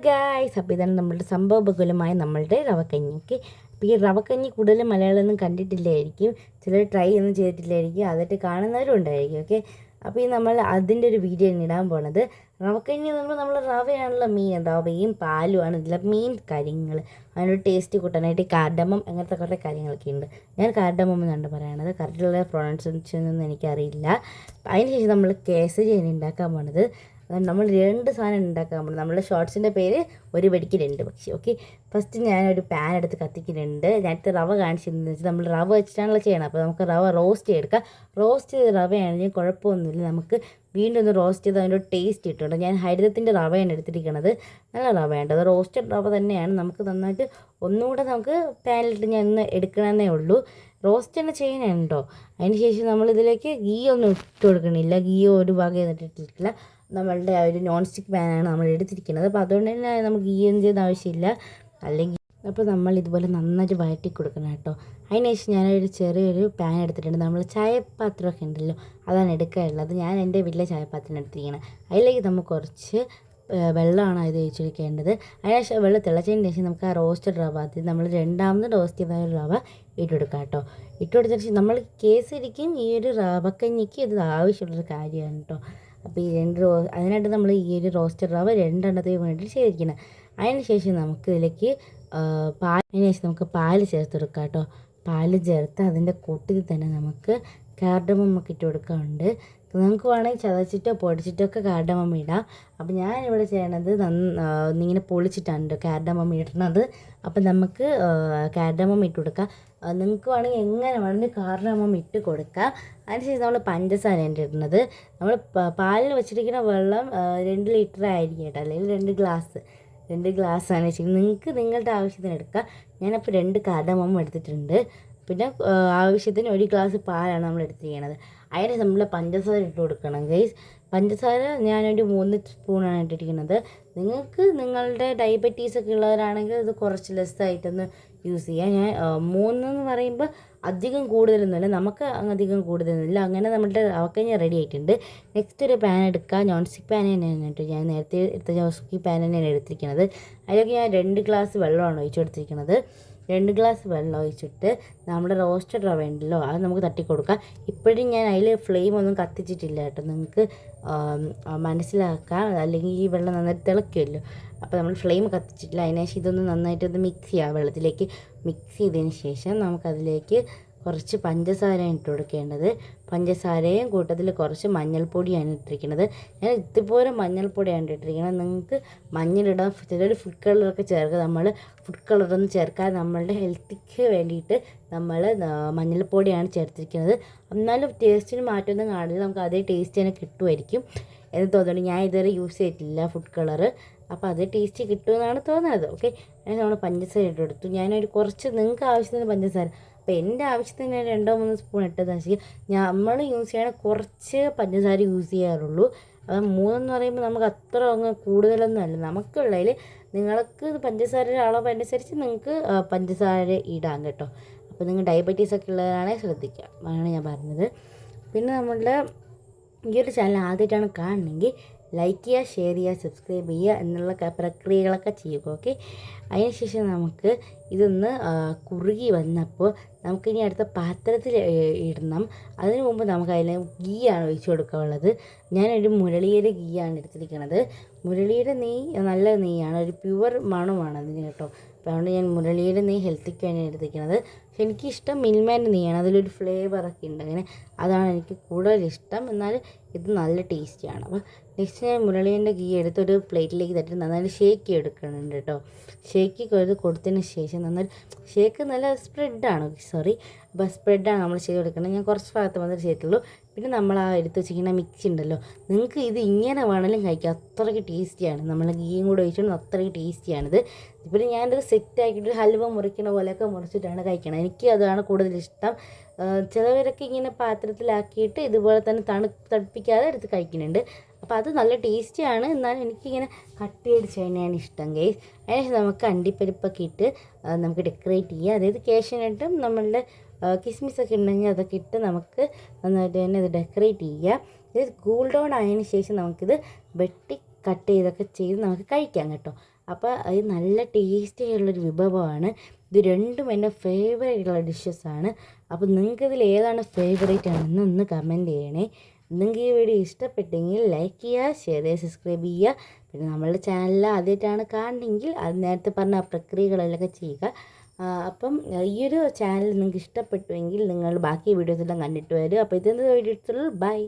Guys, അപ്പോൾ ഇതാണ് നമ്മളുടെ സംഭവബഹുലമായ നമ്മളുടെ റവക്കഞ്ഞി. ഓക്കെ, അപ്പോൾ ഈ റവക്കഞ്ഞി കൂടുതലും മലയാളമൊന്നും കണ്ടിട്ടില്ലായിരിക്കും, ചിലർ ട്രൈ ഒന്നും ചെയ്തിട്ടില്ലായിരിക്കും, അതായിട്ട് കാണുന്നവരും ഉണ്ടായിരിക്കും. ഓക്കെ, അപ്പോൾ ഈ നമ്മൾ അതിൻ്റെ ഒരു വീഡിയോ ആണ് ഇടാൻ പോണത്. റവക്കഞ്ഞി എന്ന് പറയുമ്പോൾ നമ്മൾ റവയാണല്ലോ മെയിൻ, റവയും പാലുമാണ് ഇതിലെ മെയിൻ കാര്യങ്ങൾ. അതിനൊരു ടേസ്റ്റ് കൂട്ടാനായിട്ട് കാർഡമം അങ്ങനത്തെ കുറേ കാര്യങ്ങളൊക്കെ ഉണ്ട്. ഞാൻ കാർഡമം എന്നാണ് പറയണത്, കറക്റ്റുള്ള പ്രൊണൗൺസിയേഷൻ ഒന്നും എനിക്കറിയില്ല. അതിന് ശേഷം നമ്മൾ കേസരിയാണ് ഉണ്ടാക്കാൻ പോണത്. നമ്മൾ 2 സാധനം ഉണ്ടാക്കാൻ പോകുന്നത്. നമ്മുടെ ഷോർട്സിൻ്റെ പേര് ഒരു വെടിക്ക് 2 പക്ഷി. ഓക്കെ, ഫസ്റ്റ് ഞാനൊരു പാൻ എടുത്ത് കത്തിക്കുന്നുണ്ട്. നേരത്തെ റവ കാണിച്ചിരുന്നത് വെച്ചാൽ നമ്മൾ റവ വെച്ചിട്ടാണല്ലോ ചെയ്യണം. അപ്പോൾ നമുക്ക് റവ റോസ്റ്റ് ചെയ്തെടുക്കാം. റോസ്റ്റ് ചെയ്ത റവയാണെങ്കിൽ കുഴപ്പമൊന്നുമില്ല, നമുക്ക് വീണ്ടും ഒന്ന് റോസ്റ്റ് ചെയ്ത് അതിൻ്റെ ടേസ്റ്റ് കിട്ടുന്നുണ്ട്. ഞാൻ ഹരിതത്തിൻ്റെ റവയാണ് എടുത്തിരിക്കുന്നത്, നല്ല റവയുണ്ട്, അത് റോസ്റ്റഡ് റവ തന്നെയാണ്. നമുക്ക് നന്നായിട്ട് ഒന്നുകൂടെ നമുക്ക് പാനിലിട്ട് ഞാൻ ഇന്ന് എടുക്കണമെന്നേ ഉള്ളൂ. റോസ്റ്റ് തന്നെ ചെയ്യാനാണ് കേട്ടോ. അതിന് ശേഷം നമ്മളിതിലേക്ക് ഗീ ഒന്നും ഇട്ട് കൊടുക്കണില്ല, ഗീ ഒരു ഭാഗം ഇട്ടിട്ടില്ല. നമ്മളുടെ ആ ഒരു നോൺ സ്റ്റിക്ക് പാനാണ് നമ്മൾ എടുത്തിരിക്കുന്നത്. അപ്പോൾ അതുകൊണ്ട് തന്നെ നമുക്ക് ഗീ ഒന്നും ചെയ്യുന്ന ആവശ്യമില്ല. അല്ലെങ്കിൽ അപ്പോൾ നമ്മൾ ഇതുപോലെ നന്നായിട്ട് വഴറ്റി കൊടുക്കണം കേട്ടോ. അതിന് ശേഷം ഞാനൊരു ചെറിയൊരു പാൻ എടുത്തിട്ടുണ്ട്. നമ്മൾ ചായപാത്രമൊക്കെ ഉണ്ടല്ലോ, അതാണ് എടുക്കാനുള്ളത്. ഞാൻ എൻ്റെ വലിയ ചായപാത്രം എടുത്തിരിക്കുന്നത്. അതിലേക്ക് നമുക്ക് കുറച്ച് വെള്ളമാണ് ഇത് ഒഴിച്ചൊഴിക്കേണ്ടത്. അതിനുശേഷം വെള്ളം തിളച്ചതിന് ശേഷം നമുക്ക് ആ റോസ്റ്റഡ് റവ, അത് നമ്മൾ രണ്ടാമത് റോസ്റ്റ് ചെയ്ത ഒരു റവ ഇട്ടെടുക്കാം കേട്ടോ. ഇട്ടുകൊടുത്തതിന് ശേഷം നമ്മൾ കേസരിക്കും ഈ ഒരു റവക്കഞ്ഞിക്ക് ഇത് ആവശ്യമുള്ളൊരു കാര്യമാണ് കേട്ടോ. അപ്പോൾ ഈ അതിനായിട്ട് നമ്മൾ ഈ ഒരു റോസ്റ്റഡ് റവ 2 എണ്ണത്തേക്ക് വേണ്ടിയിട്ട് ചെയ്തിരിക്കുന്നത്. അതിന് ശേഷം നമുക്ക് ഇതിലേക്ക് പാല് ചേർത്ത് കൊടുക്കാം കേട്ടോ. പാല് ചേർത്ത് അതിൻ്റെ കൂട്ടത്തിൽ തന്നെ നമുക്ക് കാർഡമം ഒക്കെ ഇട്ട് കൊടുക്കാറുണ്ട്. നിങ്ങൾക്ക് വേണമെങ്കിൽ ചതച്ചിട്ടോ പൊടിച്ചിട്ടോ ഒക്കെ കാർഡമം ഇടാം. അപ്പോൾ ഞാനിവിടെ ചെയ്യണത് ഇങ്ങനെ പൊളിച്ചിട്ടാണ് കാർഡമം ഇടുന്നത്. അപ്പം നമുക്ക് കാർഡമം ഇട്ട് കൊടുക്കാം. നിങ്ങൾക്ക് വേണമെങ്കിൽ എങ്ങനെ വേണമെങ്കിൽ കാർഡമം ഇട്ട് കൊടുക്കാം. അതിനുശേഷം നമ്മൾ പഞ്ചസാരയാണ് ഇടുന്നത്. നമ്മൾ പാലിൽ വെച്ചിരിക്കുന്ന വെള്ളം 2 ലിറ്റർ ആയിരിക്കും കേട്ടോ, അല്ലെങ്കിൽ 2 ഗ്ലാസ്സാണ് വെച്ചിരിക്കുന്നത്. നിങ്ങൾക്ക് നിങ്ങളുടെ ആവശ്യത്തിന് എടുക്കാം. ഞാനപ്പോൾ 2 കാർഡമം എടുത്തിട്ടുണ്ട്. പിന്നെ ആവശ്യത്തിന് 1 ഗ്ലാസ് പാലാണ് നമ്മൾ എടുത്തിരിക്കുന്നത്. അതിന് നമ്മൾ പഞ്ചസാര ഇട്ട് കൊടുക്കണം ഗൈസ്. പഞ്ചസാര ഞാനൊരു 3 സ്പൂണാണ് ഇട്ടിരിക്കുന്നത്. നിങ്ങൾക്ക് നിങ്ങളുടെ ഡയബറ്റീസ് ഒക്കെ ഉള്ളവരാണെങ്കിൽ ഇത് കുറച്ച് ലെസ്സായിട്ടൊന്ന് യൂസ് ചെയ്യാം. ഞാൻ 3 എന്ന് പറയുമ്പോൾ അധികം കൂടുതലൊന്നുമില്ല, നമുക്ക് അധികം കൂടുതലൊന്നുമില്ല. അങ്ങനെ നമ്മുടെ റവക്കഞ്ഞി റെഡി ആയിട്ടുണ്ട്. നെക്സ്റ്റ് ഒരു പാൻ എടുക്കുക. നോൺ സ്റ്റിക്ക് പാൻ തന്നെയാണ് കേട്ടോ, ഞാൻ നേരത്തെ എടുത്ത നോൺ സ്റ്റിക്ക് പാൻ തന്നെയാണ് എടുത്തിരിക്കുന്നത്. അതിലേക്ക് ഞാൻ 2 ഗ്ലാസ് വെള്ളമാണ് ഒഴിച്ചു കൊടുത്തിരിക്കുന്നത്. 2 ഗ്ലാസ് വെള്ളം ഒഴിച്ചിട്ട് നമ്മുടെ റോസ്റ്റഡ് റവ ഉണ്ടല്ലോ, അത് നമുക്ക് തട്ടി കൊടുക്കാം. ഇപ്പോഴും ഞാൻ അതിൽ ഫ്ലെയിം ഒന്നും കത്തിച്ചിട്ടില്ല കേട്ടോ, നിങ്ങൾക്ക് മനസ്സിലാക്കാം, അല്ലെങ്കിൽ ഈ വെള്ളം നന്നായിട്ട് തിളയ്ക്കുമല്ലോ. അപ്പോൾ നമ്മൾ ഫ്ലെയിം കത്തിച്ചിട്ടില്ല. അതിനുശേഷം ഇതൊന്ന് നന്നായിട്ടൊന്ന് മിക്സ് ചെയ്യാം. വെള്ളത്തിലേക്ക് മിക്സ് ചെയ്തതിന് ശേഷം നമുക്കതിലേക്ക് കുറച്ച് പഞ്ചസാര ഇട്ട് കൊടുക്കേണ്ടത്. പഞ്ചസാരയും കൂട്ടത്തിൽ കുറച്ച് മഞ്ഞൾപ്പൊടിയാണ് ഇട്ടിരിക്കുന്നത്. ഞാൻ ഇതുപോലെ മഞ്ഞൾപ്പൊടിയാണ് ഇട്ടിരിക്കുന്നത്. നിങ്ങൾക്ക് മഞ്ഞളിടാൻ ചിലർ ഫുഡ് കളറൊക്കെ ചേർക്കുക. നമ്മൾ ഫുഡ് കളറൊന്നും ചേർക്കാതെ നമ്മളുടെ ഹെൽത്തിക്ക് വേണ്ടിയിട്ട് നമ്മൾ മഞ്ഞൾപ്പൊടിയാണ് ചേർത്തിരിക്കുന്നത്. എന്നാലും ടേസ്റ്റിന് മാറ്റമൊന്നും കാണില്ല, നമുക്ക് അതേ ടേസ്റ്റ് തന്നെ കിട്ടുമായിരിക്കും എന്ന് തോന്നുന്നു. ഞാൻ ഇതുവരെ യൂസ് ചെയ്തിട്ടില്ല ഫുഡ് കളറ്, അപ്പോൾ അതേ ടേസ്റ്റ് കിട്ടുമെന്നാണ് തോന്നുന്നത്. ഓക്കെ, അതിന് നമ്മൾ പഞ്ചസാര ഇട്ട് കൊടുത്തു. ഞാനൊരു കുറച്ച് നിങ്ങൾക്ക് ആവശ്യത്തിന് പഞ്ചസാര, അപ്പോൾ എൻ്റെ ആവശ്യത്തിന് 2-3 സ്പൂൺ ഇട്ടതെന്ന് വെച്ചാൽ നമ്മൾ യൂസ് ചെയ്യണ കുറച്ച് പഞ്ചസാര യൂസ് ചെയ്യാറുള്ളൂ. അത് 3 എന്ന് പറയുമ്പോൾ നമുക്ക് അത്ര അങ്ങ് കൂടുതലൊന്നും അല്ല. നമുക്കുള്ളതിൽ നിങ്ങൾക്ക് പഞ്ചസാരയുടെ അളവ് അനുസരിച്ച് നിങ്ങൾക്ക് പഞ്ചസാര ഇടാം കേട്ടോ. അപ്പോൾ നിങ്ങൾ ഡയബറ്റീസ് ഒക്കെ ഉള്ളവരാണെങ്കിൽ ശ്രദ്ധിക്കുക എന്നാണ് ഞാൻ പറഞ്ഞത്. പിന്നെ നമ്മളുടെ ഈ ഒരു ചാനൽ ആദ്യമായിട്ടാണ് കാണണമെങ്കിൽ ലൈക്ക് ചെയ്യുക, ഷെയർ ചെയ്യുക, സബ്സ്ക്രൈബ് ചെയ്യുക എന്നുള്ള പ്രക്രിയകളൊക്കെ ചെയ്യുക. ഓക്കെ, അതിനുശേഷം നമുക്ക് ഇതൊന്ന് കുറുകി വന്നപ്പോൾ നമുക്കിനി അടുത്ത പാത്രത്തിൽ ഇടണം. അതിനു മുമ്പ് നമുക്ക് അതിൽ ഗീയാണ് ഒഴിച്ച് കൊടുക്കാനുള്ളത്. ഞാനൊരു മുരളിയുടെ ഗീയാണ് എടുത്തിരിക്കുന്നത്. മുരളിയുടെ നെയ്യ് നല്ല നെയ്യാണ്, ഒരു പ്യുവർ മണമാണ് അതിന് കേട്ടോ. അപ്പോൾ അതുകൊണ്ട് ഞാൻ മുരളിയുടെ നെയ്യ് ഹെൽത്തിക്ക് വേണ്ടിയാണ് എടുത്തിരിക്കുന്നത്. പക്ഷെ എനിക്കിഷ്ടം മിൽമേൻ്റെ നെയ്യാണ്, അതിലൊരു ഫ്ലേവറൊക്കെ ഉണ്ട്, അങ്ങനെ അതാണ് എനിക്ക് കൂടുതലിഷ്ടം. എന്നാൽ ഇത് നല്ല ടേസ്റ്റിയാണ്. അപ്പോൾ നെക്സ്റ്റ് ഞാൻ മുരളീൻ്റെ ഗീ എടുത്തൊരു പ്ലേറ്റിലേക്ക് തട്ടി നന്നായിട്ട് ഷേക്ക് എടുക്കുന്നുണ്ട് കേട്ടോ. ഷേക്ക് കൊടുത്തതിന് ശേഷം നന്നായിട്ട് ഷേക്ക് നല്ല സ്പ്രെഡാണ് അപ്പോൾ സ്പ്രെഡാണ് നമ്മൾ ചെയ്ത് കൊടുക്കുന്നത്. ഞാൻ കുറച്ച് ഭാഗത്ത് മാത്രമേ ചെയ്തിട്ടുള്ളൂ. പിന്നെ നമ്മൾ ആ എടുത്ത് വെച്ചിരിക്കുന്ന മിക്സി ഉണ്ടല്ലോ, നിങ്ങൾക്ക് ഇത് ഇങ്ങനെ വേണമെങ്കിലും കഴിക്കാം, അത്രയ്ക്ക് ടേസ്റ്റിയാണ്. നമ്മൾ ഗീയും കൂടെ ഒഴിച്ചുകൊണ്ട് അത്രയ്ക്ക് ടേസ്റ്റിയാണിത്. ഇപ്പോൾ ഞാനിത് സെറ്റാക്കിയിട്ട് ഹൽവ മുറിക്കുന്ന പോലെയൊക്കെ മുറിച്ചിട്ടാണ് കഴിക്കണം. എനിക്ക് അതാണ് കൂടുതലിഷ്ടം. ചിലവരൊക്കെ ഇങ്ങനെ പാത്രത്തിലാക്കിയിട്ട് ഇതുപോലെ തന്നെ തണുപ്പിക്കാതെ എടുത്ത് കഴിക്കുന്നുണ്ട്. അപ്പോൾ അത് നല്ല ടേസ്റ്റിയാണ്. എന്നാലും എനിക്കിങ്ങനെ കട്ട് ചെയ്ത് തന്നെയാണ് ഇഷ്ടം ഗൈസ്. അതിനുശേഷം നമുക്ക് അണ്ടിപ്പരിപ്പൊക്കെ ഇട്ട് നമുക്ക് ഡെക്കറേറ്റ് ചെയ്യുക. അതായത് കാഷ്യൂനട്ടും നമ്മളുടെ കിസ്മിസൊക്കെ ഉണ്ടെങ്കിൽ അതൊക്കെ ഇട്ട് നമുക്ക് നന്നായിട്ട് തന്നെ ഇത് ഡെക്കറേറ്റ് ചെയ്യുക. ഇത് കൂൾ ഡൗൺ ആയതിനു ശേഷം നമുക്കിത് വെട്ടി കട്ട് ചെയ്തൊക്കെ ചെയ്ത് നമുക്ക് കഴിക്കാം കേട്ടോ. അപ്പോൾ ഇത് നല്ല ടേസ്റ്റി ആയിട്ടുള്ളൊരു വിഭവമാണ്. ഇത് രണ്ടും എൻ്റെ ഫേവറേറ്റ് ആയിട്ടുള്ള ഡിഷസാണ്. അപ്പോൾ നിങ്ങൾക്കിതിൽ ഏതാണ് ഫേവറേറ്റ് ആണെന്ന് ഒന്ന് കമൻറ്റ് ചെയ്യണേ. നിങ്ങൾക്ക് ഈ വീഡിയോ ഇഷ്ടപ്പെട്ടെങ്കിൽ ലൈക്ക് ചെയ്യുക, ഷെയർ ചെയ്യുക, സബ്സ്ക്രൈബ് ചെയ്യുക. പിന്നെ നമ്മളുടെ ചാനൽ ആദ്യമായിട്ടാണ് കാണണമെങ്കിൽ അത് നേരത്തെ പറഞ്ഞ പ്രക്രിയകളെല്ലാം ചെയ്യുക. അപ്പം ഈ ഒരു ചാനൽ നിങ്ങൾക്ക് ഇഷ്ടപ്പെട്ടുവെങ്കിൽ നിങ്ങൾ ബാക്കി വീഡിയോസ് എല്ലാം കണ്ടിട്ട് വരും. അപ്പോൾ ഇതെന്ത് വീഡിയോ എടുത്തുള്ളൂ. ബൈ.